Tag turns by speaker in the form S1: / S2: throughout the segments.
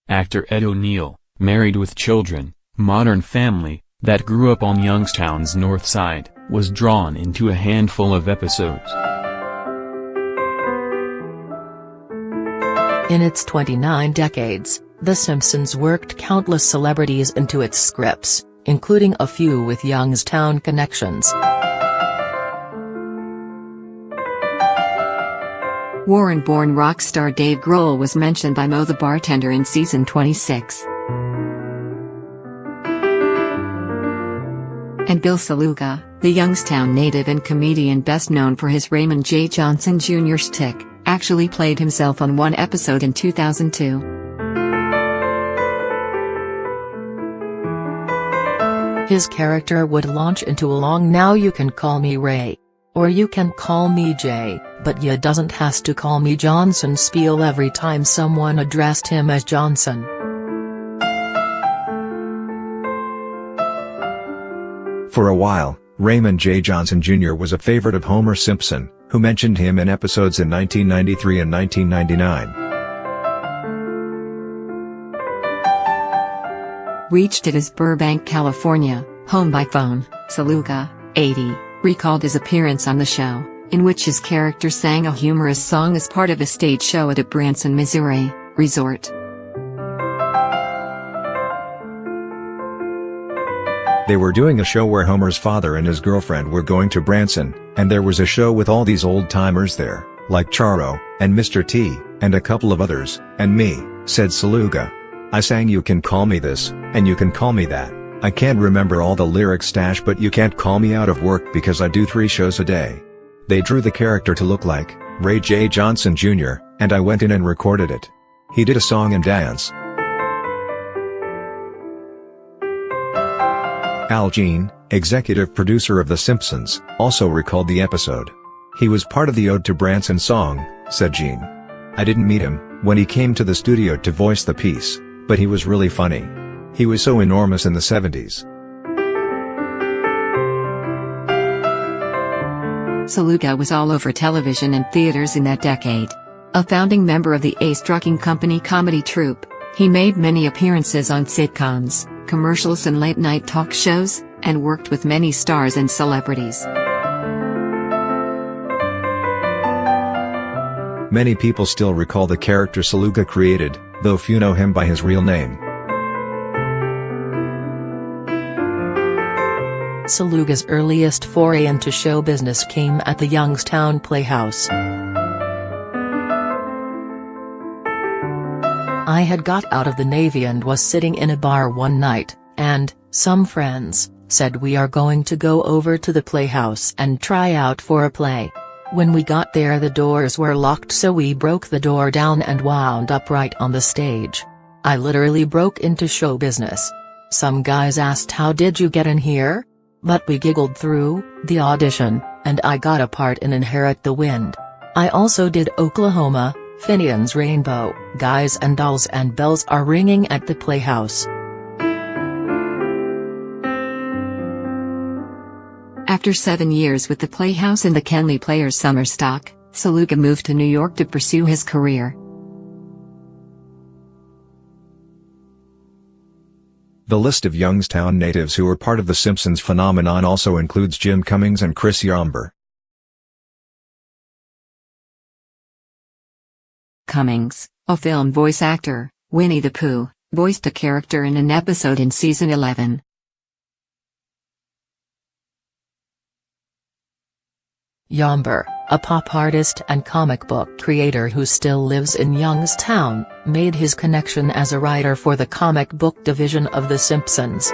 S1: actor Ed O'Neill, married with children, Modern Family, that grew up on Youngstown's North Side, was drawn into a handful of episodes.
S2: In its 29 decades, The Simpsons worked countless celebrities into its scripts, including a few with Youngstown connections.
S3: Warren-born rock star Dave Grohl was mentioned by Moe the bartender in season 26. And Bill Saluga, the Youngstown native and comedian best known for his Raymond J. Johnson Jr. shtick, actually played himself on one episode in 2002.
S2: His character would launch into a long "Now you can call me Ray. Or you can call me Jay, but ya doesn't has to call me Johnson" spiel every time someone addressed him as Johnson.
S4: For a while, Raymond J. Johnson Jr. was a favorite of Homer Simpson, who mentioned him in episodes in 1993 and 1999.
S3: Reached at his Burbank, California, home by phone, Saluga, 80, recalled his appearance on the show, in which his character sang a humorous song as part of a stage show at a Branson, Missouri, resort.
S4: They were doing a show where Homer's father and his girlfriend were going to Branson, and there was a show with all these old-timers there, like Charo, and Mr. T, and a couple of others, and me, said Saluga. I sang "You Can Call Me This, and You Can Call Me That. I can't remember all the lyrics stash, but you can't call me out of work because I do 3 shows a day." They drew the character to look like Ray J. Johnson Jr., and I went in and recorded it. He did a song and dance. Al Jean, executive producer of The Simpsons, also recalled the episode. "He was part of the Ode to Branson song," said Jean. "I didn't meet him when he came to the studio to voice the piece, but he was really funny. He was so enormous in the 70s.
S3: Saluga was all over television and theaters in that decade. A founding member of the Ace Trucking Company comedy troupe, he made many appearances on sitcoms, commercials and late-night talk shows, and worked with many stars and celebrities.
S4: Many people still recall the character Saluga created, though few know him by his real name.
S2: Saluga's earliest foray into show business came at the Youngstown Playhouse. "I had got out of the Navy and was sitting in a bar one night, and some friends said we are going to go over to the Playhouse and try out for a play. When we got there the doors were locked, so we broke the door down and wound up right on the stage. I literally broke into show business. Some guys asked how did you get in here? But we giggled through the audition, and I got a part in Inherit the Wind. I also did Oklahoma, Finian's Rainbow, Guys and Dolls and Bells Are Ringing at the Playhouse."
S3: After 7 years with the Playhouse and the Kenley Players summer stock, Saluga moved to New York to pursue his career.
S4: The list of Youngstown natives who were part of the Simpsons phenomenon also includes Jim Cummings and Chris Yomber.
S3: Cummings, a film voice actor, Winnie the Pooh, voiced a character in an episode in season 11.
S2: Yomber, a pop artist and comic book creator who still lives in Youngstown, made his connection as a writer for the comic book division of The Simpsons.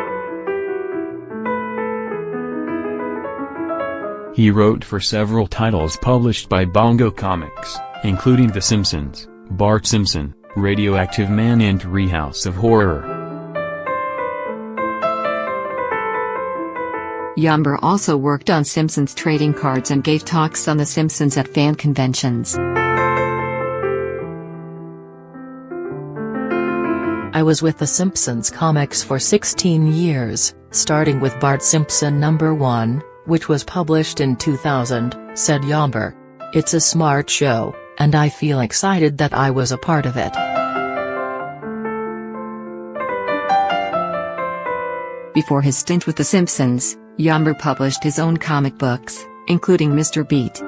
S1: He wrote for several titles published by Bongo Comics, including The Simpsons, Bart Simpson, Radioactive Man and Treehouse of Horror.
S3: Yomber also worked on Simpsons trading cards and gave talks on The Simpsons at fan conventions.
S2: "I was with The Simpsons comics for 16 years, starting with Bart Simpson #1, which was published in 2000, said Yomber. "It's a smart show, and I feel excited that I was a part of it."
S3: Before his stint with The Simpsons, Yammer published his own comic books, including Mr. Beat.